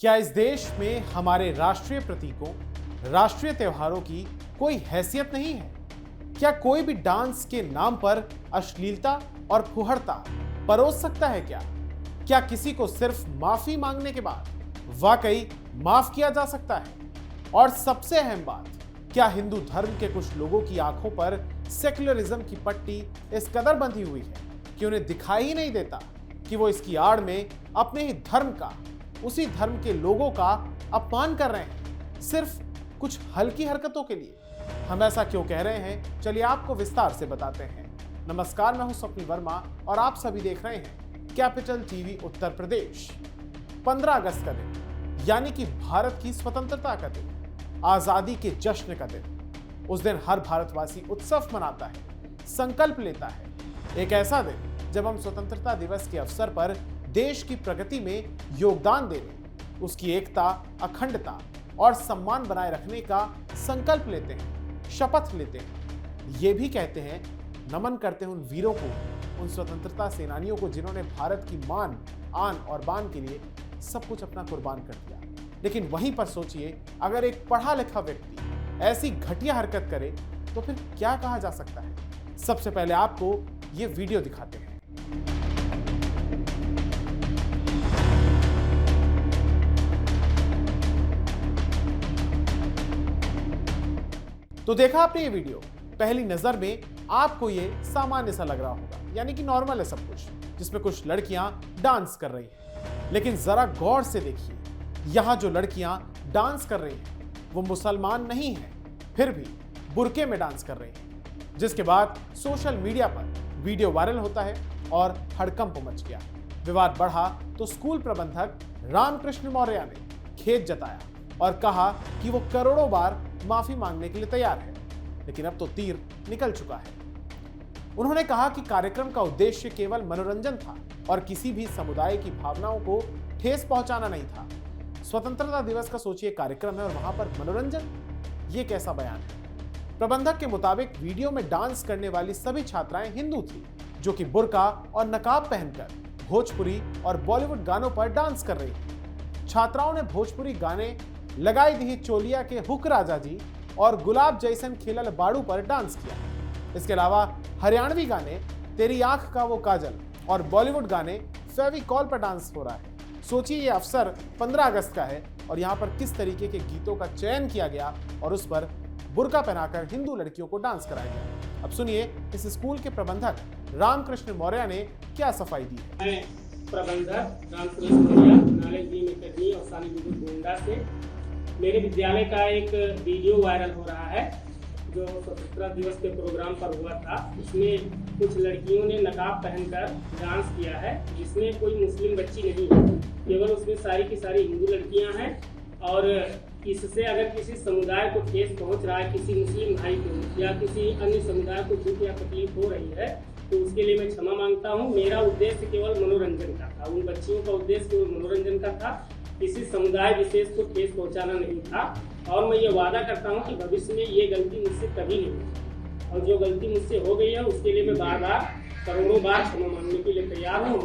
क्या इस देश में हमारे राष्ट्रीय प्रतीकों, राष्ट्रीय त्योहारों की कोई हैसियत नहीं है? क्या कोई भी डांस के नाम पर अश्लीलता और फुहड़ता परोस सकता है क्या? क्या किसी को सिर्फ माफी मांगने के बाद वाकई माफ किया जा सकता है? और सबसे अहम बात, क्या हिंदू धर्म के कुछ लोगों की आंखों पर सेक्युलरिज्म की पट्टी इस कदर बंधी हुई है कि उन्हें दिखाई ही नहीं देता कि वो इसकी आड़ में अपने ही धर्म का, उसी धर्म के लोगों का अपमान कर रहे हैं सिर्फ कुछ हल्की हरकतों के लिए? हम ऐसा क्यों कह रहे हैं, चलिए आपको विस्तार से बताते हैं। नमस्कार, मैं हूं स्वप्निल वर्मा और आप सभी देख रहे हैं कैपिटल टीवी उत्तर प्रदेश। 15 अगस्त का दिन, यानी कि भारत की स्वतंत्रता का दिन, आजादी के जश्न का दिन। उस दिन हर भारतवासी उत्सव मनाता है, संकल्प लेता है। एक ऐसा दिन जब हम स्वतंत्रता दिवस के अवसर पर देश की प्रगति में योगदान देने, उसकी एकता, अखंडता और सम्मान बनाए रखने का संकल्प लेते हैं, शपथ लेते हैं। ये भी कहते हैं, नमन करते हैं उन वीरों को, उन स्वतंत्रता सेनानियों को जिन्होंने भारत की मान, आन और बान के लिए सब कुछ अपना कुर्बान कर दिया। लेकिन वहीं पर सोचिए, अगर एक पढ़ा लिखा व्यक्ति ऐसी घटिया हरकत करे तो फिर क्या कहा जा सकता है? सबसे पहले आपको ये वीडियो दिखाते हैं। तो देखा आपने ये वीडियो, पहली नजर में आपको ये सामान्य सा लग रहा होगा, यानी कि नॉर्मल है सब कुछ, जिसमें कुछ लड़कियां डांस कर रही हैं। लेकिन जरा गौर से देखिए, यहां जो लड़कियां डांस कर रही हैं वो मुसलमान नहीं हैं, फिर भी बुर्के में डांस कर रही हैं। जिसके बाद सोशल मीडिया पर वीडियो वायरल होता है और हड़कंप मच गया। विवाद बढ़ा तो स्कूल प्रबंधक रामकृष्ण मौर्य ने खेद जताया और कहा कि वो करोड़ों बार माफी मांगने के लिए तैयार है, लेकिन अब तो तीर निकल चुका है। उन्होंने कहा कि कार्यक्रम का उद्देश्य केवल मनोरंजन था और किसी भी समुदाय की भावनाओं को ठेस पहुंचाना नहीं था। स्वतंत्रता दिवस का सोचिए कार्यक्रम है और वहां पर मनोरंजन, ये कैसा बयान है? प्रबंधक के मुताबिक वीडियो में डांस करने वाली सभी छात्राएं हिंदू थी, जो कि बुर्का और नकाब पहनकर भोजपुरी और बॉलीवुड गानों पर डांस कर रही थी। छात्राओं ने भोजपुरी गाने लगाई दी चोलिया के हुक राजा जी और गुलाब जैसन खिलल बाड़ू पर डांस किया। इसके अलावा हरियाणवी गाने तेरी आंख का वो काजल और बॉलीवुड गाने फेविकॉल पर डांस हो रहा है। सोचिए, ये अवसर 15 अगस्त का है और यहाँ पर किस तरीके के गीतों का चयन किया गया और उस पर बुर्का पहनाकर हिंदू लड़कियों को डांस कराया गया। अब सुनिए इस स्कूल के प्रबंधक रामकृष्ण मौर्य ने क्या सफाई दी है। मैं प्रबंधक Ramkrishna Maurya, knowledge beam academy और सानी गोंडा से। मेरे विद्यालय का एक वीडियो वायरल हो रहा है जो स्वतंत्रता दिवस के प्रोग्राम पर हुआ था। इसमें कुछ लड़कियों ने नकाब पहनकर डांस किया है, जिसमें कोई मुस्लिम बच्ची नहीं है, केवल उसमें सारी की सारी हिंदू लड़कियां हैं। और इससे अगर किसी समुदाय को ठेस पहुंच रहा है, किसी मुस्लिम भाई को या किसी अन्य समुदाय को दुख या तकलीफ हो रही है, तो उसके लिए मैं क्षमा मांगता हूं। मेरा उद्देश्य केवल मनोरंजन का था, उन बच्चियों का उद्देश्य केवल मनोरंजन का था, किसी समुदाय विशेष को ठेस पहुंचाना नहीं था। और मैं ये वादा करता हूं कि भविष्य में ये गलती मुझसे कभी नहीं होगी, और जो गलती मुझसे हो गई है उसके लिए मैं बार बार, करोड़ों बार क्षमा मांगने के लिए तैयार हूँ।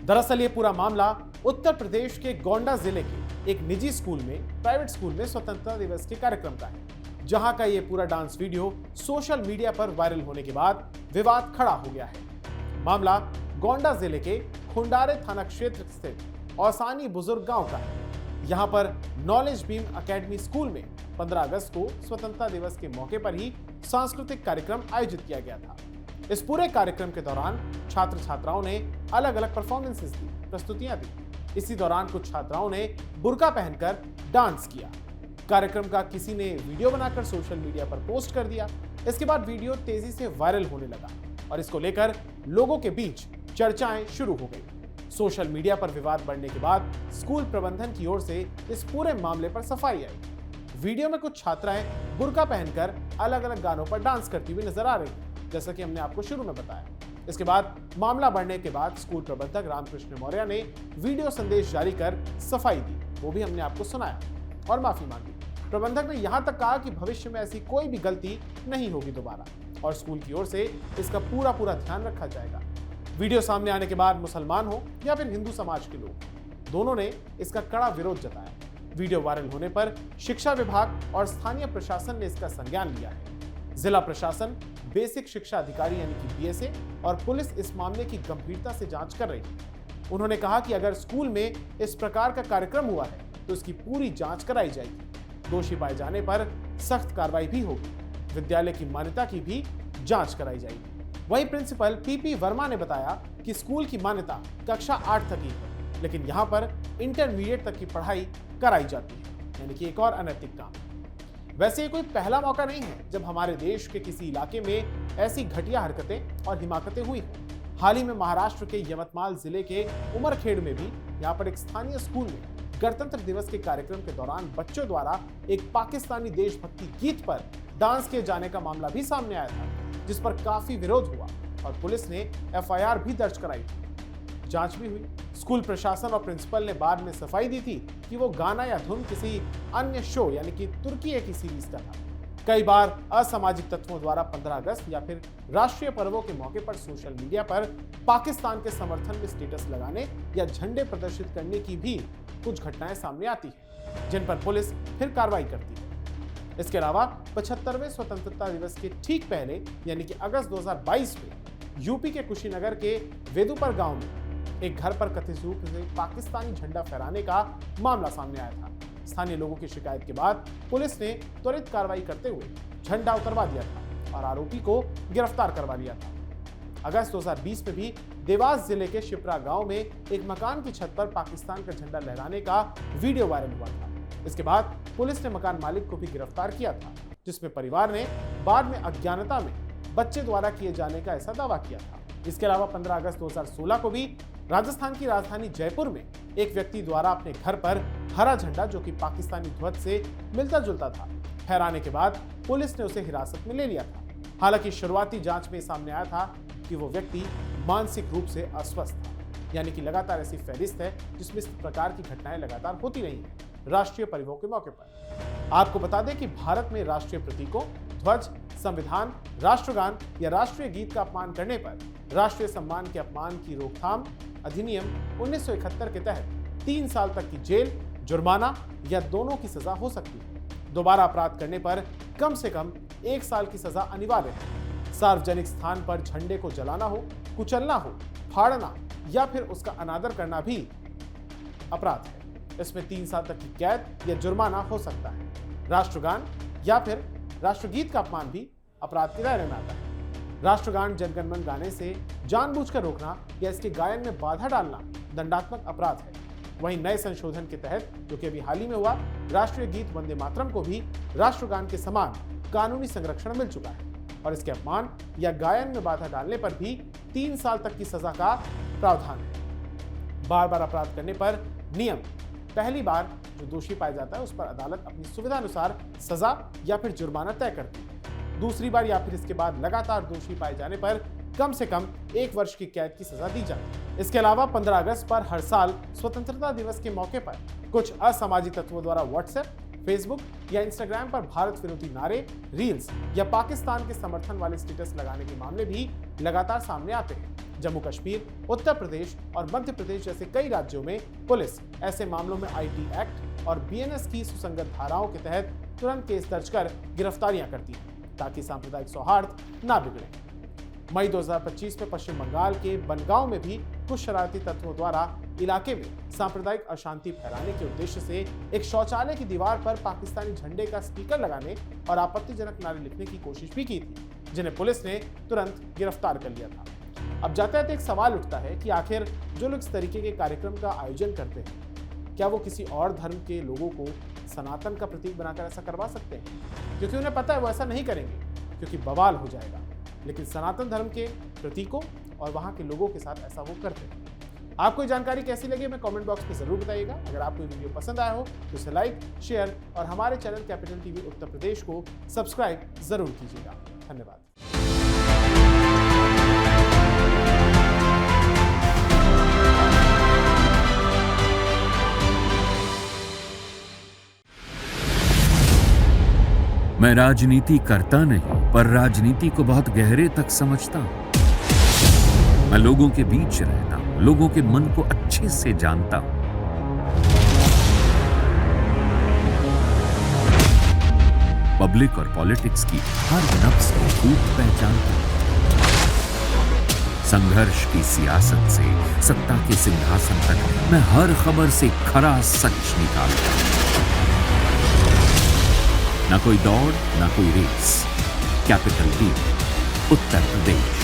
दरअसल ये पूरा मामला उत्तर प्रदेश के गोंडा जिले के एक निजी स्कूल में, प्राइवेट स्कूल में स्वतंत्रता दिवस के कार्यक्रम का है, जहां का ये पूरा डांस वीडियो सोशल मीडिया पर वायरल होने के बाद विवाद खड़ा हो गया है। मामला गोंडा जिले के खुंडारे थाना क्षेत्र स्थित औसानी बुजुर्ग गांव का है। यहां पर नॉलेज बीम एकेडमी स्कूल में 15 अगस्त को स्वतंत्रता दिवस के मौके पर ही सांस्कृतिक कार्यक्रम आयोजित किया गया था। इस पूरे कार्यक्रम के दौरान छात्र छात्राओं ने अलग अलग परफॉर्मेंसेस दी, प्रस्तुतियां दी। इसी दौरान कुछ छात्राओं ने बुर्का पहनकर डांस किया। कार्यक्रम का किसी ने वीडियो बनाकर सोशल मीडिया पर पोस्ट कर दिया। इसके बाद वीडियो तेजी से वायरल होने लगा और इसको लेकर लोगों के बीच चर्चाएं शुरू हो गई। सोशल मीडिया पर विवाद बढ़ने के बाद स्कूल प्रबंधन की ओर से इस पूरे मामले पर सफाई आई। वीडियो में कुछ छात्राएं बुर्का पहनकर अलग अलग गानों पर डांस करती हुई नजर आ रही, जैसा कि हमने आपको शुरू में बताया। इसके बाद मामला बढ़ने के बाद स्कूल प्रबंधक रामकृष्ण मौर्य ने वीडियो संदेश जारी कर सफाई दी, वो भी हमने आपको सुनाया और माफी मांगी। प्रबंधक ने यहां तक कहा कि भविष्य में ऐसी कोई भी गलती नहीं होगी दोबारा और स्कूल की ओर से इसका पूरा ध्यान रखा जाएगा। वीडियो सामने आने के बाद मुसलमान हो या फिर हिंदू समाज के लोग, दोनों ने इसका कड़ा विरोध जताया। वीडियो वायरल होने पर शिक्षा विभाग और स्थानीय प्रशासन ने इसका संज्ञान लिया है। जिला प्रशासन, बेसिक शिक्षा अधिकारी यानी कि बीएसए और पुलिस इस मामले की गंभीरता से जांच कर रही है। उन्होंने कहा कि अगर स्कूल में इस प्रकार का कार्यक्रम हुआ है तो इसकी पूरी जांच कराई जाएगी। दोषी पाए जाने पर सख्त कार्रवाई भी होगी। विद्यालय की मान्यता की भी जांच कराई जाएगी। वहीं प्रिंसिपल पीपी वर्मा ने बताया कि स्कूल की मान्यता कक्षा 8 तक ही है, लेकिन यहाँ पर इंटरमीडिएट तक की पढ़ाई कराई जाती है, यानी कि एक और अनैतिक काम। वैसे ये कोई पहला मौका नहीं है जब हमारे देश के किसी इलाके में ऐसी घटिया हरकतें और हिमाकतें हुई हैं। हाल ही में महाराष्ट्र के यवतमाल जिले के उमरखेड़ में भी यहाँ पर एक स्थानीय स्कूल में गणतंत्र दिवस के कार्यक्रम के दौरान बच्चों द्वारा एक पाकिस्तानी देशभक्ति गीत पर डांस किए जाने का मामला भी सामने आया था, जिस पर काफी विरोध हुआ और पुलिस ने एफआईआर भी दर्ज कराई थी। जांच भी हुई। स्कूल प्रशासन और प्रिंसिपल ने बाद में सफाई दी थी कि वो गाना या धुन किसी अन्य शो यानी कि तुर्की की सीरीज का था। कई बार असामाजिक तत्वों द्वारा 15 अगस्त या फिर राष्ट्रीय पर्वों के मौके पर सोशल मीडिया पर पाकिस्तान के समर्थन में स्टेटस लगाने या झंडे प्रदर्शित करने की भी कुछ घटनाएं सामने आती हैं, जिन पर पुलिस फिर कार्रवाई करती है। इसके अलावा 75वें स्वतंत्रता दिवस के ठीक पहले यानी कि अगस्त 2022 में यूपी के कुशीनगर के वेदुपर गांव में एक घर पर कथित रूप से पाकिस्तानी झंडा फहराने का मामला सामने आया था। स्थानीय लोगों की शिकायत के बाद पुलिस ने त्वरित कार्रवाई करते हुए झंडा उतरवा दिया था और आरोपी को गिरफ्तार करवा लिया था। अगस्त 2020 में भी देवास जिले के शिप्रा गांव में एक मकान की छत पर पाकिस्तान का झंडा लहराने का वीडियो वायरल हुआ था। इसके बाद पुलिस ने मकान मालिक को भी गिरफ्तार किया था, जिसमें परिवार ने बाद में अज्ञानता में बच्चे द्वारा किए जाने का ऐसा दावा किया था। इसके अलावा 15 अगस्त 2016 को भी राजस्थान की राजधानी जयपुर में एक व्यक्ति द्वारा अपने घर पर हरा झंडा, जो कि पाकिस्तानी ध्वज से मिलता जुलता था, फहराने के बाद पुलिस ने उसे हिरासत में ले लिया था। हालांकि शुरुआती जांच में सामने आया था कि वो व्यक्ति मानसिक रूप से अस्वस्थ था, यानी कि लगातार ऐसी फहरिस्त है जिसमें इस प्रकार की घटनाएं लगातार होती रही हैं राष्ट्रीय पर्वों के मौके पर। आपको बता दें कि भारत में राष्ट्रीय प्रतीकों, ध्वज, संविधान, राष्ट्रगान या राष्ट्रीय गीत का अपमान करने पर राष्ट्रीय सम्मान के अपमान की रोकथाम अधिनियम 1971 के तहत 3 साल तक की जेल, जुर्माना या दोनों की सजा हो सकती है। दोबारा अपराध करने पर कम से कम 1 साल की सजा अनिवार्य है। सार्वजनिक स्थान पर झंडे को जलाना हो, कुचलना हो, फाड़ना या फिर उसका अनादर करना भी अपराध है। इसमें 3 साल तक की कैद या जुर्माना हो सकता है। राष्ट्रगान या फिर राष्ट्रगीत का अपमान भी अपराध के दायरे में आता है। राष्ट्रगान जनगणमन गाने से जानबूझकर रोकना या इसके गायन में बाधा डालना दंडात्मक अपराध है। वहीं नए संशोधन के तहत, जो कि अभी हाल ही में हुआ, राष्ट्रीय गीत वंदे मातरम को भी राष्ट्रगान के समान कानूनी संरक्षण मिल चुका है और इसके अपमान या गायन में बाधा डालने पर भी 3 साल तक की सजा का प्रावधान है। बार बार अपराध करने पर नियम, पहली बार जो दोषी पाया जाता है उस पर अदालत अपनी सुविधा अनुसार सजा या फिर जुर्माना तय करती है। दूसरी बार या फिर इसके बाद लगातार दोषी पाए जाने पर कम से कम 1 वर्ष की कैद की सजा दी जाती है। इसके अलावा 15 अगस्त पर हर साल स्वतंत्रता दिवस के मौके पर कुछ असामाजिक तत्वों द्वारा व्हाट्सएप, फेसबुक या इंस्टाग्राम पर भारत विरोधी नारे, रील्स या पाकिस्तान के समर्थन वाले स्टेटस लगाने के मामले भी लगातार सामने आते हैं। जम्मू कश्मीर, उत्तर प्रदेश और मध्य प्रदेश जैसे कई राज्यों में पुलिस ऐसे मामलों में आईटी एक्ट और बीएनएस की सुसंगत धाराओं के तहत तुरंत केस दर्ज कर गिरफ्तारियां करती है, ताकि सांप्रदायिक सौहार्द ना बिगड़े। मई 2025 में पश्चिम बंगाल के बनगांव में भी कुछ शरारती तत्वों द्वारा इलाके में सांप्रदायिक अशांति फैलाने के उद्देश्य से एक शौचालय की दीवार पर पाकिस्तानी झंडे का स्टिकर लगाने और आपत्तिजनक नारे लिखने की कोशिश भी की थी, जिन्हें पुलिस ने तुरंत गिरफ्तार कर लिया था। अब जाते जाते एक सवाल उठता है कि आखिर जो लोग इस तरीके के कार्यक्रम का आयोजन करते हैं, क्या वो किसी और धर्म के लोगों को सनातन का प्रतीक बनाकर ऐसा करवा सकते हैं? क्योंकि उन्हें पता है वो ऐसा नहीं करेंगे, क्योंकि बवाल हो जाएगा। लेकिन सनातन धर्म के प्रतीकों और वहां के लोगों के साथ ऐसा वो करते हैं। आपको ये जानकारी कैसी लगी हमें कमेंट बॉक्स में जरूर बताइएगा। अगर आपको ये वीडियो पसंद आया हो तो इसे लाइक, शेयर और हमारे channel capital TV Uttar Pradesh को सब्सक्राइब जरूर कीजिएगा। धन्यवाद। मैं राजनीति करता नहीं, पर राजनीति को बहुत गहरे तक समझता हूं। मैं लोगों के बीच रहता हूं, लोगों के मन को अच्छे से जानता हूं। पब्लिक और पॉलिटिक्स की हर नब्ज को खूब पहचानता हूं। संघर्ष की सियासत से सत्ता के सिंहासन तक मैं हर खबर से खरा सच निकालता हूं। न कोई दौड़, न कोई race. Capital T, Uttar Pradesh.